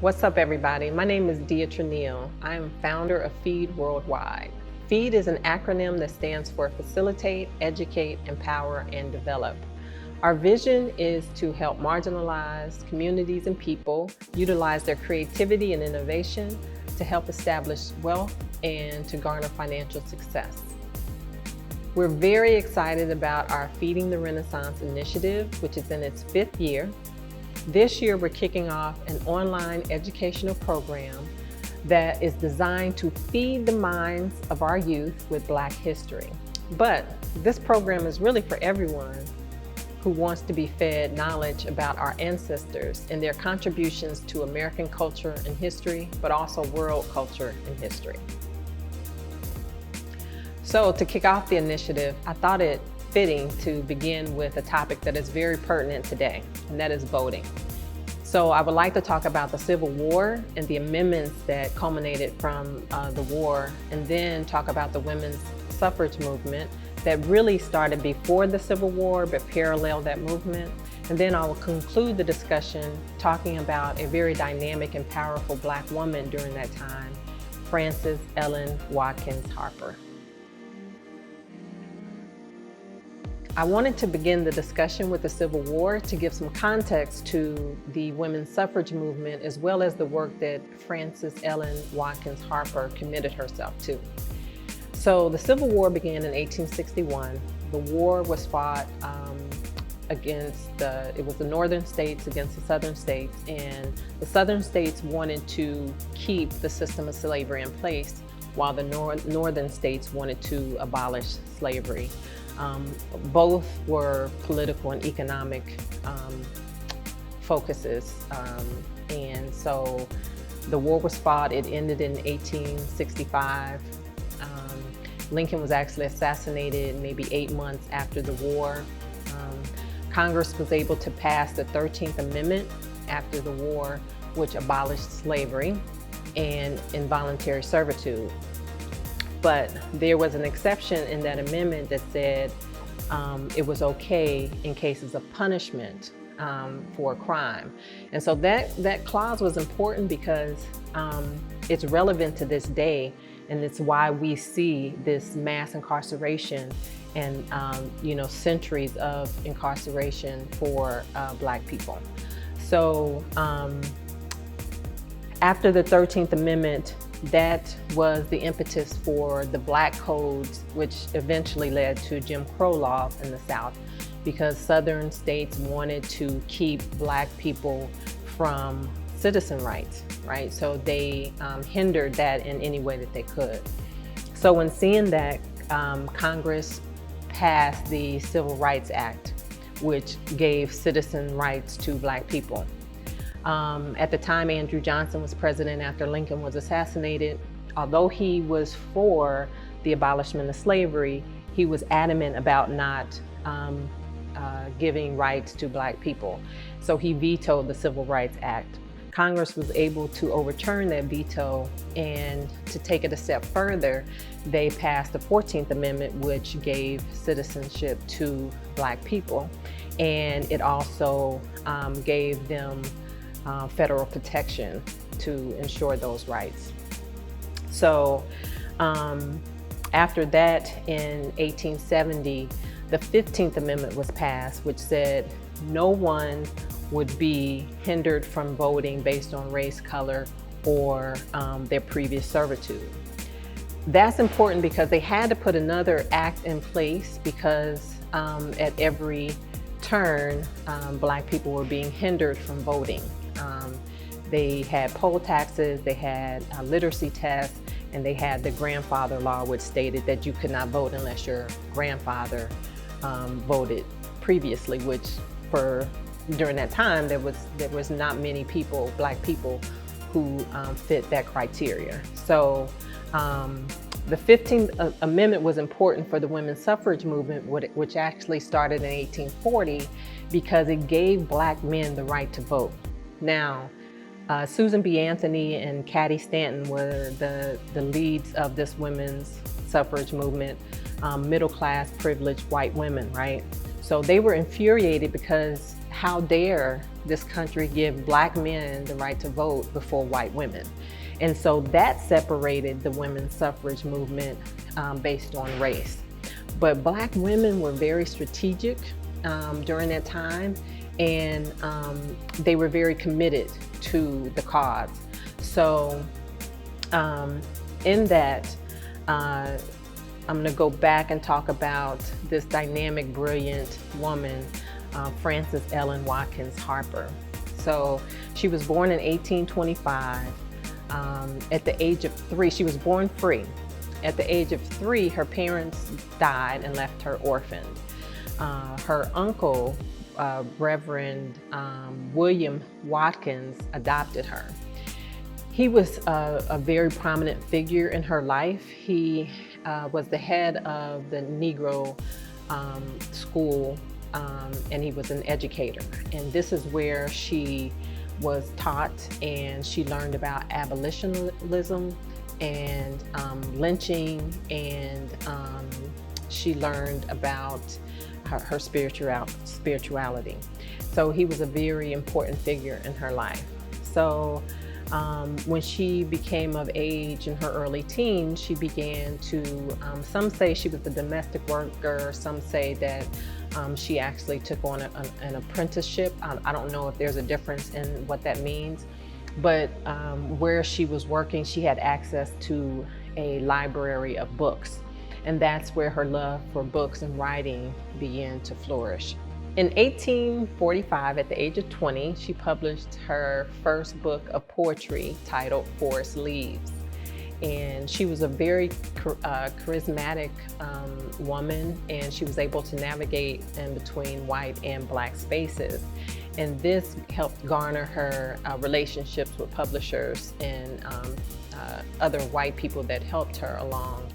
What's up, everybody? My name is Deatra L. I am founder of Feed Worldwide. Feed is an acronym that stands for Facilitate, Educate, Empower, and Develop. Our vision is to help marginalized communities and people utilize their creativity and innovation to help establish wealth and to garner financial success. We're very excited about our Feeding the Renaissance initiative, which is in its 5th year. This year, we're kicking off an online educational program that is designed to feed the minds of our youth with Black history. But this program is really for everyone who wants to be fed knowledge about our ancestors and their contributions to American culture and history, but also world culture and history. So to kick off the initiative, I thought it fitting to begin with a topic that is very pertinent today, and that is voting. So I would like to talk about the Civil War and the amendments that culminated from the war, and then talk about the women's suffrage movement that really started before the Civil War but paralleled that movement. And then I will conclude the discussion talking about a very dynamic and powerful Black woman during that time, Francis Ellen Watkins Harper. I wanted to begin the discussion with the Civil War to give some context to the women's suffrage movement, as well as the work that Francis Ellen Watkins Harper committed herself to. So the Civil War began in 1861. The war was fought it was the northern states against the southern states, and the southern states wanted to keep the system of slavery in place, while the northern states wanted to abolish slavery. Both were political and economic focuses. And so the war was fought. It ended in 1865. Lincoln was actually assassinated maybe 8 months after the war. Congress was able to pass the 13th Amendment after the war, which abolished slavery and involuntary servitude. But there was an exception in that amendment that said it was okay in cases of punishment for a crime. And so that clause was important because it's relevant to this day, and it's why we see this mass incarceration and centuries of incarceration for Black people. So after the 13th Amendment, that was the impetus for the Black codes, which eventually led to Jim Crow laws in the South, because Southern states wanted to keep Black people from citizen rights, right? So they hindered that in any way that they could. So when seeing that, Congress passed the Civil Rights Act, which gave citizen rights to Black people. At the time, Andrew Johnson was president after Lincoln was assassinated. Although he was for the abolishment of slavery, he was adamant about not giving rights to Black people. So he vetoed the Civil Rights Act. Congress was able to overturn that veto, and to take it a step further, they passed the 14th Amendment, which gave citizenship to Black people. And it also gave them federal protection to ensure those rights. So after that, in 1870, the 15th Amendment was passed, which said no one would be hindered from voting based on race, color, or their previous servitude. That's important because they had to put another act in place, because at every turn, Black people were being hindered from voting. They had poll taxes, they had literacy tests, and they had the grandfather law, which stated that you could not vote unless your grandfather voted previously, which during that time, there was not many people, Black people, who fit that criteria. So the 15th Amendment was important for the women's suffrage movement, which actually started in 1840, because it gave Black men the right to vote. Now, Susan B. Anthony and Cady Stanton were the leads of this women's suffrage movement, middle-class, privileged white women, right? So they were infuriated because how dare this country give Black men the right to vote before white women. And so that separated the women's suffrage movement based on race. But Black women were very strategic during that time, and they were very committed to the cause. So in that, I'm going to go back and talk about this dynamic, brilliant woman, Francis Ellen Watkins Harper. So she was born in 1825. At the age of 3, she was born free. At the age of 3, her parents died and left her orphaned. Her uncle, Reverend William Watkins, adopted her. He was a very prominent figure in her life. He was the head of the Negro school, and he was an educator. And this is where she was taught, and she learned about abolitionism and lynching, and she learned about her spirituality. So he was a very important figure in her life. So when she became of age in her early teens, she began to, some say she was a domestic worker, some say that she actually took on an apprenticeship. I don't know if there's a difference in what that means, but where she was working, she had access to a library of books. And that's where her love for books and writing began to flourish. In 1845, at the age of 20, she published her first book of poetry titled Forest Leaves. And she was a very charismatic woman, and she was able to navigate in between white and Black spaces. And this helped garner her relationships with publishers and other white people that helped her along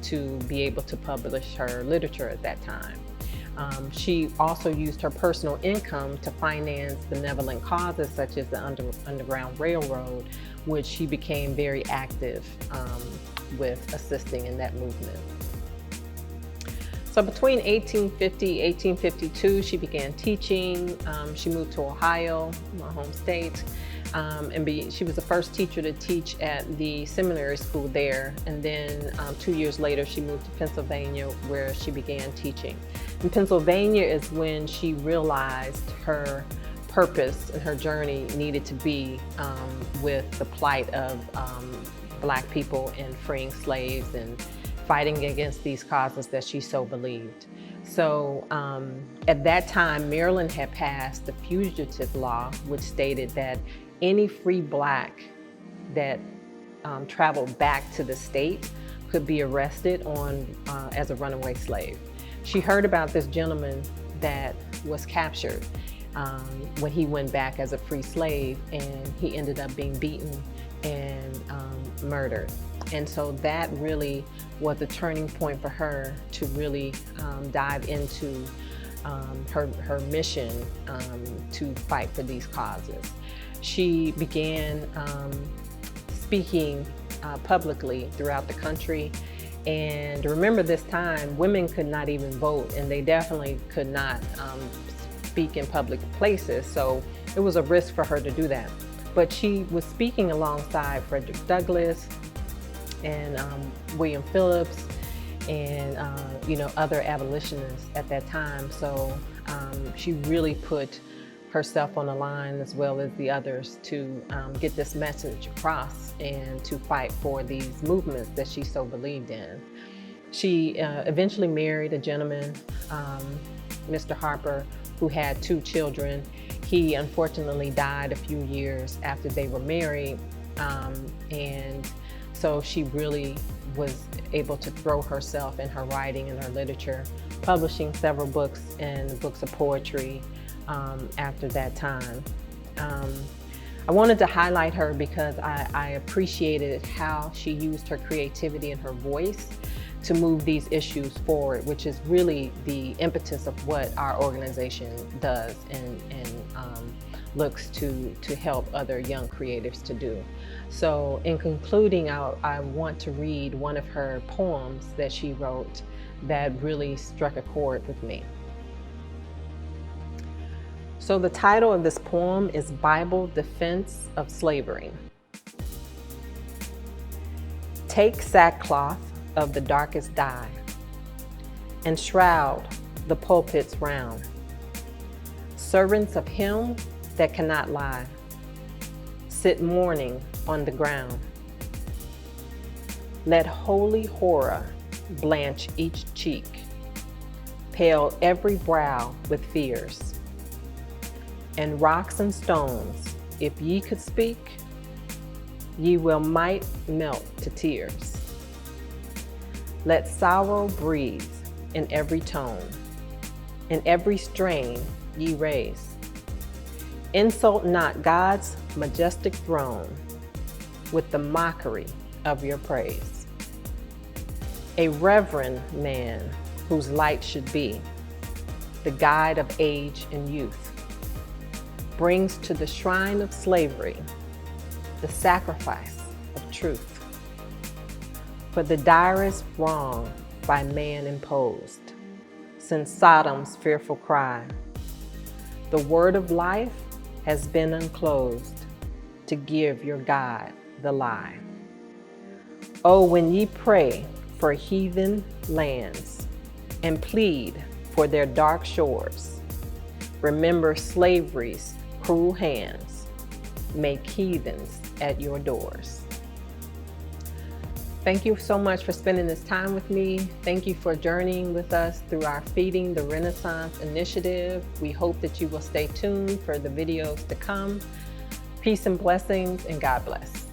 to be able to publish her literature at that time. She also used her personal income to finance benevolent causes such as the Underground Railroad, which she became very active with assisting in that movement. So between 1850 and 1852, she began teaching. She moved to Ohio, my home state, and she was the first teacher to teach at the seminary school there. And then 2 years later, she moved to Pennsylvania, where she began teaching. In Pennsylvania is when she realized her purpose and her journey needed to be with the plight of Black people and freeing slaves and fighting against these causes that she so believed. So at that time, Maryland had passed the fugitive law, which stated that any free Black that traveled back to the state could be arrested as a runaway slave. She heard about this gentleman that was captured when he went back as a free slave, and he ended up being beaten and murdered. And so that really was a turning point for her to really dive into her mission to fight for these causes. She began speaking publicly throughout the country. And remember, this time, women could not even vote, and they definitely could not speak in public places. So it was a risk for her to do that. But she was speaking alongside Frederick Douglass and William Phillips and other abolitionists at that time. So she really put herself on the line, as well as the others, to get this message across and to fight for these movements that she so believed in. She eventually married a gentleman, Mr. Harper, who had 2 children. He unfortunately died a few years after they were married, and so she really was able to throw herself in her writing and her literature, publishing several books and books of poetry after that time. I wanted to highlight her because I appreciated how she used her creativity and her voice to move these issues forward, which is really the impetus of what our organization does and looks to help other young creatives to do. So in concluding, I want to read one of her poems that she wrote that really struck a chord with me. So the title of this poem is Bible Defense of Slavery. Take sackcloth of the darkest dye and shroud the pulpits round. Servants of him that cannot lie, sit mourning on the ground. Let holy horror blanch each cheek, pale every brow with fears. And rocks and stones, if ye could speak, ye will might melt to tears. Let sorrow breathe in every tone, in every strain ye raise. Insult not God's majestic throne with the mockery of your praise. A reverend man whose light should be the guide of age and youth, brings to the shrine of slavery the sacrifice of truth. For the direst wrong by man imposed, since Sodom's fearful cry, the word of life has been unclosed to give your God the lie. Oh, when ye pray for heathen lands and plead for their dark shores, remember slavery's cruel hands make heathens at your doors. Thank you so much for spending this time with me. Thank you for journeying with us through our Feeding the Renaissance initiative. We hope that you will stay tuned for the videos to come. Peace and blessings, and God bless.